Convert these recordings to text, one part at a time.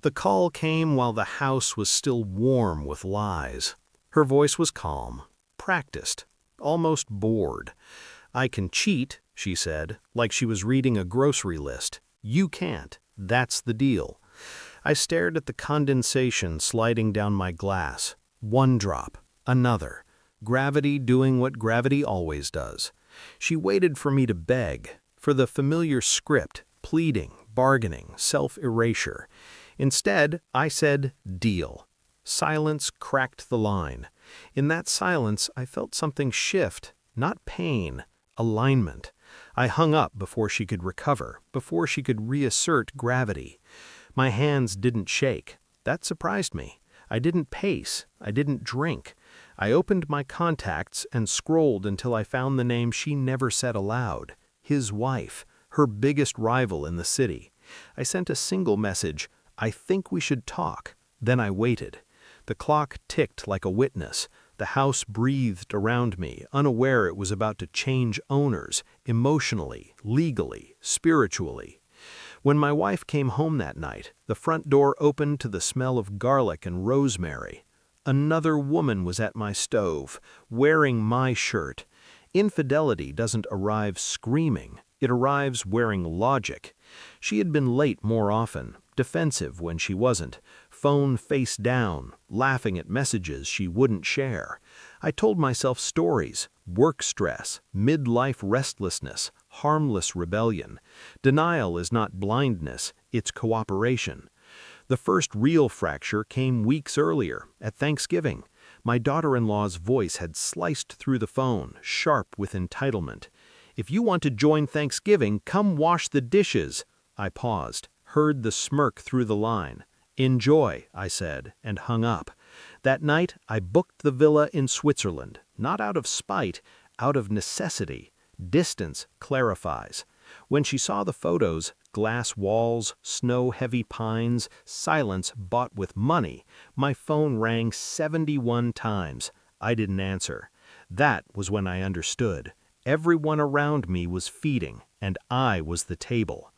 The call came while the house was still warm with lies. Her voice was calm, practiced, almost bored. "I can cheat," she said, like she was reading a grocery list. "You can't. That's the deal." I stared at the condensation sliding down my glass. One drop, another. Gravity doing what gravity always does. She waited for me to beg, for the familiar script, pleading, bargaining, self-erasure. Instead, I said, "Deal." Silence cracked the line. In that silence, I felt something shift, not pain, alignment. I hung up before she could recover, before she could reassert gravity. My hands didn't shake. That surprised me. I didn't pace. I didn't drink. I opened my contacts and scrolled until I found the name she never said aloud. His wife, her biggest rival in the city. I sent a single message, "I think we should talk." Then I waited. The clock ticked like a witness. The house breathed around me, unaware it was about to change owners, emotionally, legally, spiritually. When my wife came home that night, the front door opened to the smell of garlic and rosemary. Another woman was at my stove, wearing my shirt. Infidelity doesn't arrive screaming. It arrives wearing logic. She had been late more often, defensive when she wasn't, phone face down, laughing at messages she wouldn't share. I told myself stories, work stress, midlife restlessness, harmless rebellion. Denial is not blindness, it's cooperation. The first real fracture came weeks earlier, at Thanksgiving. My daughter-in-law's voice had sliced through the phone, sharp with entitlement. "If you want to join Thanksgiving, come wash the dishes." I paused, heard the smirk through the line. "Enjoy," I said, and hung up. That night, I booked the villa in Switzerland, not out of spite, out of necessity. Distance clarifies. When she saw the photos, glass walls, snow-heavy pines, silence bought with money, my phone rang 71 times. I didn't answer. That was when I understood. Everyone around me was feeding, and I was the table.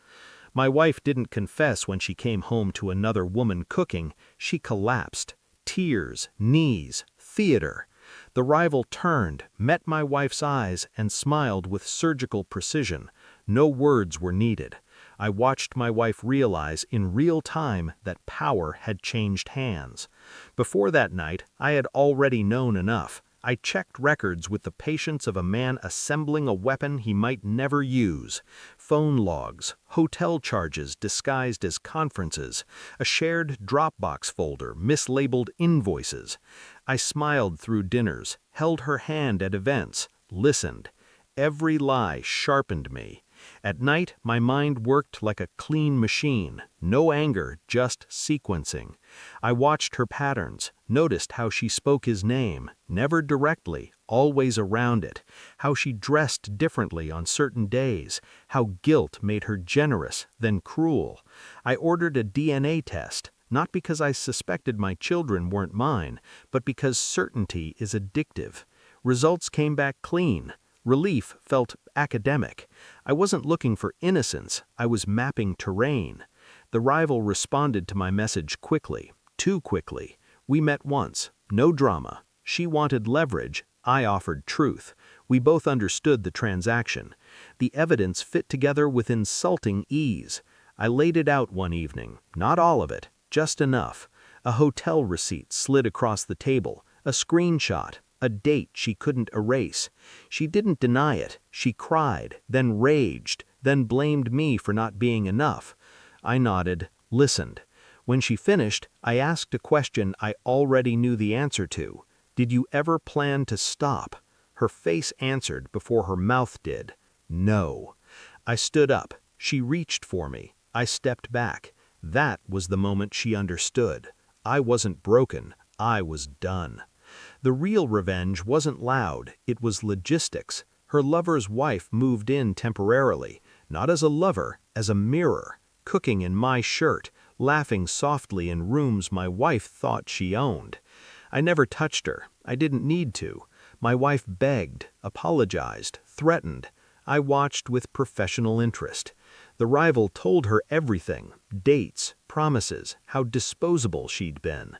My wife didn't confess when she came home to another woman cooking. She collapsed. Tears, knees, theater. The rival turned, met my wife's eyes, and smiled with surgical precision. No words were needed. I watched my wife realize in real time that power had changed hands. Before that night, I had already known enough. I checked records with the patience of a man assembling a weapon he might never use. Phone logs, hotel charges disguised as conferences, a shared Dropbox folder mislabeled invoices. I smiled through dinners, held her hand at events, listened. Every lie sharpened me. At night, my mind worked like a clean machine. No anger, just sequencing. I watched her patterns, noticed how she spoke his name, never directly, always around it, how she dressed differently on certain days, how guilt made her generous, then cruel. I ordered a DNA test, not because I suspected my children weren't mine, but because certainty is addictive. Results came back clean. Relief felt academic. I wasn't looking for innocence, I was mapping terrain. The rival responded to my message quickly, too quickly. We met once, no drama. She wanted leverage, I offered truth. We both understood the transaction. The evidence fit together with insulting ease. I laid it out one evening, not all of it, just enough. A hotel receipt slid across the table, a screenshot. A date she couldn't erase. She didn't deny it. She cried, then raged, then blamed me for not being enough. I nodded, listened. When she finished, I asked a question I already knew the answer to. Did you ever plan to stop? Her face answered before her mouth did. No. I stood up. She reached for me. I stepped back. That was the moment she understood. I wasn't broken. I was done. The real revenge wasn't loud, it was logistics. Her lover's wife moved in temporarily, not as a lover, as a mirror, cooking in my shirt, laughing softly in rooms my wife thought she owned. I never touched her, I didn't need to. My wife begged, apologized, threatened. I watched with professional interest. The rival told her everything, dates, promises, how disposable she'd been.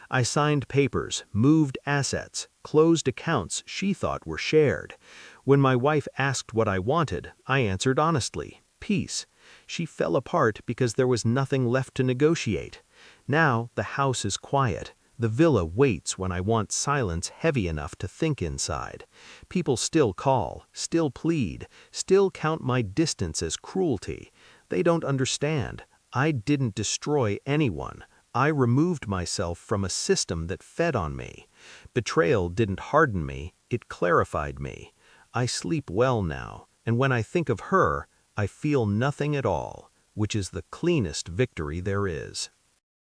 I signed papers, moved assets, closed accounts she thought were shared. When my wife asked what I wanted, I answered honestly, peace. She fell apart because there was nothing left to negotiate. Now the house is quiet. The villa waits when I want silence heavy enough to think inside. People still call, still plead, still count my distance as cruelty. They don't understand. I didn't destroy anyone. I removed myself from a system that fed on me. Betrayal didn't harden me, it clarified me. I sleep well now, and when I think of her, I feel nothing at all, which is the cleanest victory there is.